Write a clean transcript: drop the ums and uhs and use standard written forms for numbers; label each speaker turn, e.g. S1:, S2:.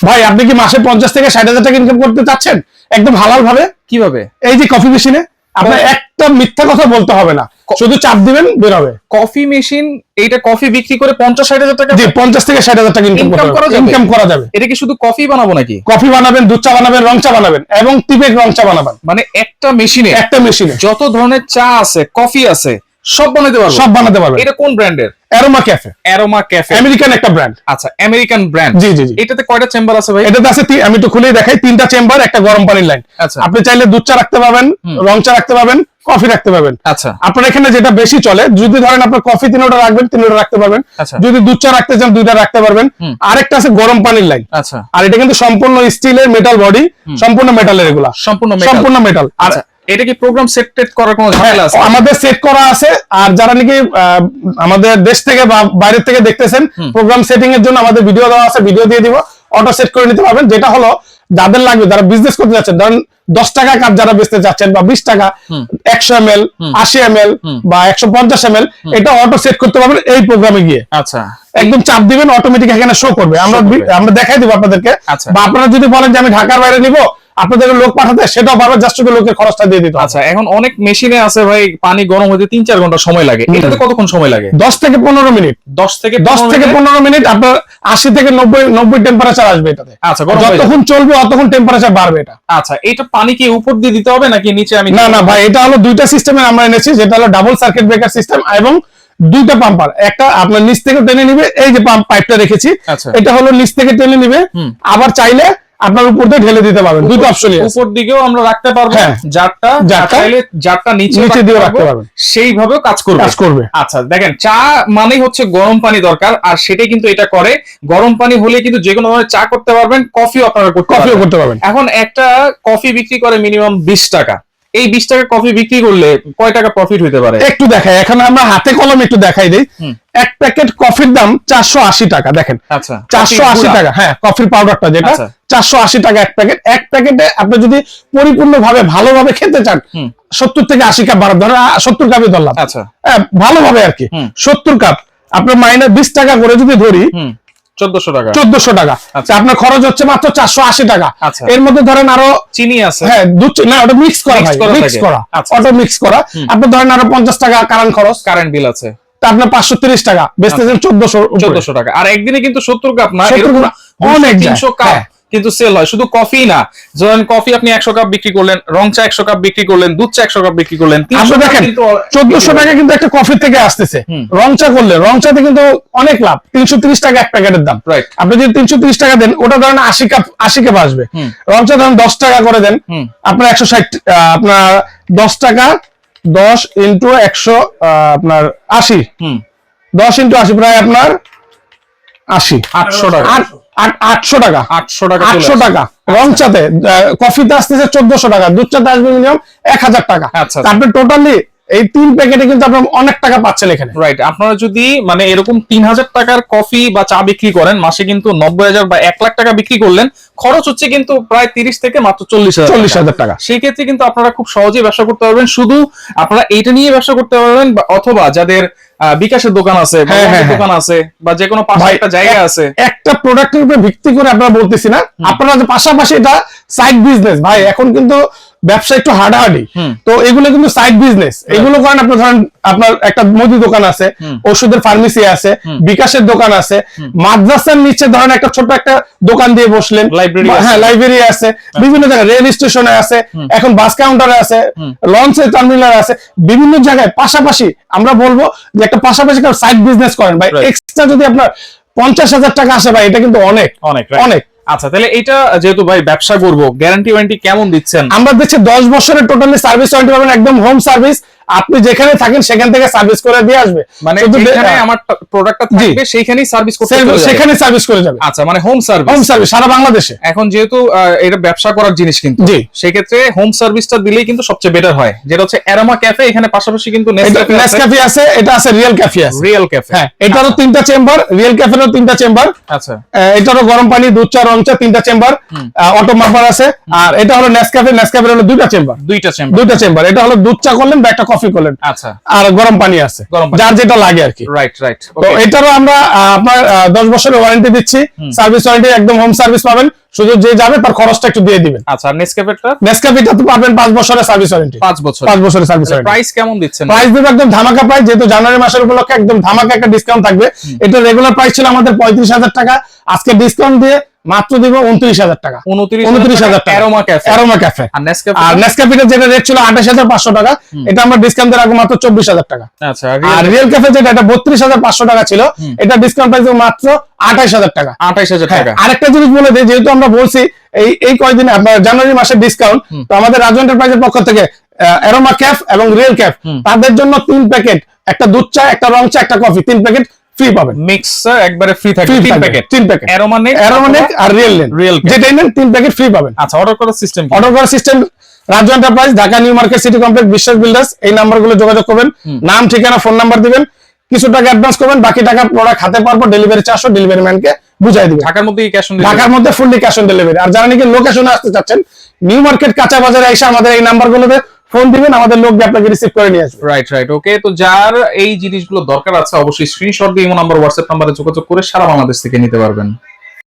S1: ভাই আপনি কি মাসে 50 থেকে 60,000 টাকা ইনকাম করতে চাচ্ছেন একদম হালাল ভাবে?
S2: কিভাবে?
S1: এই যে কফি মেশিনে আপনার একটা মিথ্যা কথা বলতে হবে না, শুধু চাপ দিবেন বের হবে।
S2: কফি মেশিন, এইটা কফি বিক্রি করে 50-60,000 টাকা?
S1: জি, 50 থেকে 60,000 টাকা ইনকাম করা যাবে।
S2: এটা কি শুধু কফি বানাবো নাকি?
S1: কফি বানাবেন, দুধ চা বানাবেন, রং চা বানাবেন এবং টিপেক রং চা বানাবেন।
S2: মানে একটা মেশিনে যত ধরনের চা আছে, কফি আছে, সব বানাতে পারবো?
S1: সব বানাতে পারবেন।
S2: এটা কোন ব্র্যান্ডের?
S1: Aroma cafe.
S2: Aroma cafe
S1: American একটা ব্র্যান্ড।
S2: আচ্ছা, আমেরিকান ব্র্যান্ড।
S1: জি জি জি।
S2: এটাতে কয়টা চেম্বার আছে ভাই?
S1: এটাতে আছে আমি একটু খুলেই দেখাই, 3টা চেম্বার, একটা গরম পানির লাইন।
S2: আচ্ছা,
S1: আপনি চাইলে দুধ চা রাখতে পারবেন, রং চা রাখতে পারবেন, কফি রাখতে পারবেন।
S2: আচ্ছা,
S1: আপনার এখানে যেটা বেশি চলে, যদি ধরেন আপনার কফি 3টা রাখবেন, 3টা রাখতে পারবেন।
S2: আচ্ছা,
S1: যদি দুধ চা রাখতে চান 2টা রাখতে পারবেন। আরেকটা আছে গরম পানির লাইন।
S2: আচ্ছা,
S1: আর এটা কিন্তু সম্পূর্ণ স্টিলের, মেটাল বডি, সম্পূর্ণ মেটালের, এগুলা সম্পূর্ণ মেটাল। আর
S2: এটা কি প্রোগ্রাম সেট করার কোনো ঝামেলা আছে?
S1: আমাদের সেট করা আছে। আর যারা নাকি আমাদের দেশ থেকে বা বাইরে থেকে দেখতেছেন, প্রোগ্রাম সেটিং এর জন্য আমাদের ভিডিও দেওয়া আছে, ভিডিও দিয়ে দিব, অটো সেট করে নিতে পারবেন। যেটা হলো যাদের লাগবে, যারা বিজনেস করতে যাচ্ছেন, ধরেন 10 টাকা কাপ যারা বেচতে যাচ্ছেন, বা 20 টাকা, 100 ml, 80 ml বা 150 ml, এটা অটো সেট করতে পারবেন এই প্রোগ্রামে গিয়ে।
S2: আচ্ছা,
S1: একদম চাপ দিবেন, অটোমেটিক এখানে শো করবে। আমরা দেখাই দিব আপনাদেরকে। বা আপনারা যদি বলেন যে আমি ঢাকার বাইরে নিব, আপনাদের লোক পাঠাতে, সেটাও পারবে, জাস্ট শুধু লোকের খরচটা দিয়ে দিতে।
S2: আচ্ছা, এখন অনেক মেশিনে আছে ভাই, পানি গরম হতে 3-4 ঘন্টা সময় লাগে। এটাতে কতক্ষণ সময় লাগে?
S1: 10 থেকে 15 মিনিট।
S2: 10 থেকে
S1: 15 মিনিট। আপনার 80 থেকে 90 টেম্পারেচার আসবে এটাতে।
S2: আচ্ছা,
S1: যতক্ষণ চলবে ততক্ষণ টেম্পারেচার বাড়বে এটা।
S2: আচ্ছা, এটা পানি কি উপর দিয়ে দিতে হবে নাকি নিচে? আমি
S1: না ভাই, এটা হলো 2টা সিস্টেমে আমরা এনেছি, যেটা হলো ডাবল সার্কিট ব্রেকার সিস্টেম এবং 2টা পাম্পার। একটা আপনার নিচ থেকে টেনে নিবে, এই যে পাইপটা রেখেছি, এটা হলো নিচ থেকে টেনে নিবে, আবার চাইলে আপনার উপর দিয়ে ঢেলে দিতে পারবেন। দুটো অপশনই আছে।
S2: উপর দিকেও আমরা রাখতে পারবো, জারটা চাইলে জারটা নিচে
S1: দিয়ে রাখতে পারবেন,
S2: সেইভাবেও কাজ করবে। আচ্ছা, দেখেন, চা মানেই হচ্ছে গরম পানি দরকার, আর সেটাই কিন্তু এটা করে। গরম পানি হলে কিন্তু যে কোনো ধরনের চা করতে পারবেন, কফিও আপনারা করতে পারবেন। এখন একটা কফি বিক্রি করে মিনিমাম 20 টাকা। এই 20 টাকা কফি বিক্রি করলে কয় টাকা প্রফিট হতে পারে?
S1: একটু দেখাই, এখন আমরা হাতে কলমে একটু দেখাই দিই। এক প্যাকেট কফির দাম 480 টাকা। দেখেন,
S2: আচ্ছা,
S1: 480 টাকা। হ্যাঁ, কফির পাউডারটা যেটা, 480 টাকা এক প্যাকেট। এক প্যাকেটে আপনি যদি পরিপূর্ণভাবে ভালোভাবে খেতে চান, 70 থেকে 80 কাপ বাড়াতে, ধরেন 70 কাপই ধরলাম।
S2: আচ্ছা,
S1: ভালোভাবে আর কি 70 কাপ, আপনার মাইনাস 20 টাকা করে যদি ধরি,
S2: 1400 টাকা।
S1: 1400 টাকা। আপনার খরচ হচ্ছে মাত্র 480 টাকা। এর মধ্যে ধরেন আরো
S2: চিনি আছে।
S1: হ্যাঁ, দুধ না, ওটা মিক্স করা, অটো মিক্স করা। আপনার ধরেন আরো 50 টাকা কারেন্ট বিল আছে। আপনার 530 টাকা, বেচতেছেন 1400
S2: টাকা। আর একদিনে কিন্তু 70 কাপ না,
S1: অনেক
S2: 300 কাপ কিন্তু সেল হয়। শুধু কফি না, ধরেন কফি আপনি 100 কাপ বিক্রি করলেন, রং চা 100 কাপ বিক্রি করলেন, দুধ চা 100 কাপ বিক্রি করলেন, 300
S1: দেখেন 1400 টাকা কিন্তু একটা কফি থেকে আসতেছে। রং চা করলে, রং চাতে কিন্তু অনেক লাভ। 330 টাকা এক প্যাকেটের দাম। আপনি যদি 330 টাকা দেন, ওটা ধরেন 80 কাপ আসবে। রং চা ধরেন 10 টাকা করে দেন, আপনার 160, আপনার 10 টাকা 10 ইন্টু 100, আপনার 80, 10 ইন্টু 80 প্রায় আপনার 80,
S2: 800 টাকা।
S1: 800 টাকা।
S2: 800 টাকা
S1: রং চাতে। কফিতে আসতেছে 1400 টাকা, দুধ চাতে আসবে মিনিমাম 1000 টাকা। তারপরে টোটালি এই 3 প্যাকেটে কিন্তু আপনারা অনেক টাকা পাচ্ছেন এখানে।
S2: রাইট। আপনারা যদি মানে এরকম 3000 টাকার কফি বা চা বিক্রি করেন, মাসে কিন্তু 90,000 বা 1 লাখ টাকা বিক্রি করলেন, খরচ হচ্ছে কিন্তু প্রায় 30 থেকে মাত্র 40,000
S1: টাকা।
S2: সেই ক্ষেত্রে কিন্তু আপনারা খুব সহজেই ব্যবসা করতে পারবেন। শুধু আপনারা এইটা নিয়ে ব্যবসা করতে পারবেন, অথবা যাদের বিকাশের দোকান আছে, দোকান আছে, বা যে কোনো পাশে একটা জায়গা আছে,
S1: একটা প্রোডাক্টের উপরে ভিত্তি করে আপনারা বলতেছি না, আপনারা যে পাশাপাশি এটা সাইড বিজনেস। ভাই এখন কিন্তু ব্যবসা একটু হার্ডাহার্ডি, তো এগুলো কিন্তু সাইড বিজনেস। এগুলো করেন, আপনার ধরেন আপনার একটা মুদি দোকান আছে, ওষুধের ফার্মেসি আছে, বিকাশের দোকান আছে, মাদ্রাসার নিচে ধরেন একটা ছোট একটা দোকান দিয়ে বসলেন, লাইব্রেরি আছে, বিভিন্ন জায়গায় রেল স্টেশনে আছে, এখন বাস কাউন্টারে আছে, লঞ্চের টার্মিনালে আছে, বিভিন্ন জায়গায় পাশাপাশি। আমরা বলবো যে একটা পাশাপাশি সাইড বিজনেস করেন ভাই, এক্সট্রা যদি আপনার 50,000 টাকা আসে ভাই, এটা কিন্তু অনেক অনেক।
S2: আচ্ছা, তাহলে এটা যেহেতু ভাই ব্যবসা করবো, গ্যারান্টি ওয়ারেন্টি কেমন দিচ্ছেন?
S1: আমরা দিচ্ছি 10 বছরের টোটালি সার্ভিস ওয়ারেন্টি পাবেন, একদম হোম সার্ভিস। আপনি যেখানে থাকেন সেখান থেকে সার্ভিস করে দিয়ে আসবে।
S2: মানে যেখানে আমার প্রোডাক্টটা থাকবে সেইখানেই সার্ভিস করতে হবে,
S1: সেখানে সার্ভিস করে যাবে।
S2: আচ্ছা, মানে হোম সার্ভিস
S1: সারা বাংলাদেশে।
S2: এখন যেহেতু এটা ব্যবসা করার জিনিস, কিন্তু সেই ক্ষেত্রে হোম সার্ভিসটা দিলেই কিন্তু সবচেয়ে বেটার হয়, যেটা হচ্ছে অ্যারোমা ক্যাফে। এখানে পাশাপাশি কিন্তু
S1: নেসক্যাফে আছে, এটা আছে রিয়েল ক্যাফে আছে।
S2: রিয়েল ক্যাফে,
S1: হ্যাঁ, এটারও 3টা চেম্বার, রিয়েল ক্যাফেরও 3টা চেম্বার।
S2: আচ্ছা,
S1: এটারও গরম পানি, দুধ চা, রং চা 3টা চেম্বার, অটো মাপার আছে। আর এটা হলো নেসক্যাফে, নেসক্যাফের হলো 2টা চেম্বার। এটা হলো দুধ চা করলেন বা একটা কফি করলেন,
S2: আচ্ছা,
S1: আর গরম পানি আছে, যার যেটা লাগে আর কি।
S2: Right right.
S1: তো এটারও আমরা আপনার 10 বছরের ওয়ারেন্টি দিচ্ছি, সার্ভিস ওয়ারেন্টি, একদম হোম সার্ভিস পাবেন, শুধু যে যাবে তার খরচটা একটু দিয়ে দিবেন।
S2: আচ্ছা,
S1: নেসক্যাফেটা তো পাবেন 5 বছরের সার্ভিস ওয়ারেন্টি। 5 বছরের সার্ভিস ওয়ারেন্টি।
S2: প্রাইস কেমন দিচ্ছেন?
S1: প্রাইস দেব একদম ধামাকা প্রাইস, যেহেতু জানুয়ারি মাসের উপলক্ষে একদম ধামাকা একটা ডিসকাউন্ট থাকবে। এটা রেগুলার প্রাইস ছিল আমাদের 35,000 টাকা, আজকে ডিসকাউন্ট দিয়ে মাত্র দিব 29,000 টাকা। 29,000 টাকা অ্যারোমা ক্যাফে। আর নেসক্যাফেটা যেটা রেট ছিল 28,500 টাকা, এটা আমরা ডিসকাউন্ট দিয়ে রাখবো মাত্র 24,000 টাকা।
S2: আচ্ছা,
S1: আর রিয়েল ক্যাফে যেটা, এটা 32,500 টাকা ছিল, এটা ডিসকাউন্ট প্রাইস মাত্র 28,000 টাকা।
S2: 28,000 টাকা।
S1: আরেকটা জিনিস বলে দিই, যেহেতু আমরা বলছি এই কয়দিনে আপনার জানুয়ারি মাসের ডিসকাউন্ট, তো আমাদের রাজু এন্টারপ্রাইজের পক্ষ থেকে অ্যারোমা ক্যাফ এবং রিয়েল ক্যাফ তাদের জন্য 3 প্যাকেট, একটা দুধ চা, একটা রং চা, একটা কফি, 3 প্যাকেট ফ্রি পাবেন।
S2: মিক্স একবারে ফ্রি থাকবে, 3 প্যাকেট।
S1: অ্যারোমানিক আর রিয়েল যেটাই নেন 3 প্যাকেট ফ্রি পাবেন।
S2: আচ্ছা, অর্ডার করার system
S1: Raju enterprise, Dhaka new market city complex, বিশ্বাস বিল্ডার্স, এই নাম্বারগুলো যোগাযোগ করবেন, নাম, ঠিকানা, ফোন নাম্বার দিবেন, কিছু টাকা অ্যাডভান্স করবেন, বাকি টাকা প্রোডাক্ট হাতে পারবো, ডেলিভারি চার্জও ডেলিভারি ম্যানকে বুঝাই দিবেন।
S2: ঢাকার মধ্যে ক্যাশ অন ডেলিভারি,
S1: ঢাকার মধ্যে ফুললি ক্যাশ অন ডেলিভারি। আর যারা নাকি লোকেশনে আসতে চাচ্ছেন, নিউ মার্কেট কাঁচা বাজারে এসে আমাদের এই নাম্বারগুলোতে ফোন দিবেন, আমাদের লোক দিয়ে আপনাকে রিসিভ করে নিয়ে আসবে।
S2: রাইট। ওকে, তো যার এই জিনিসগুলো দরকার আছে অবশ্যই স্ক্রিনশট দিয়ে এই নাম্বার, হোয়াটসঅ্যাপ নাম্বারে যোগাযোগ করে সারা বাংলাদেশ থেকে নিতে পারবেন।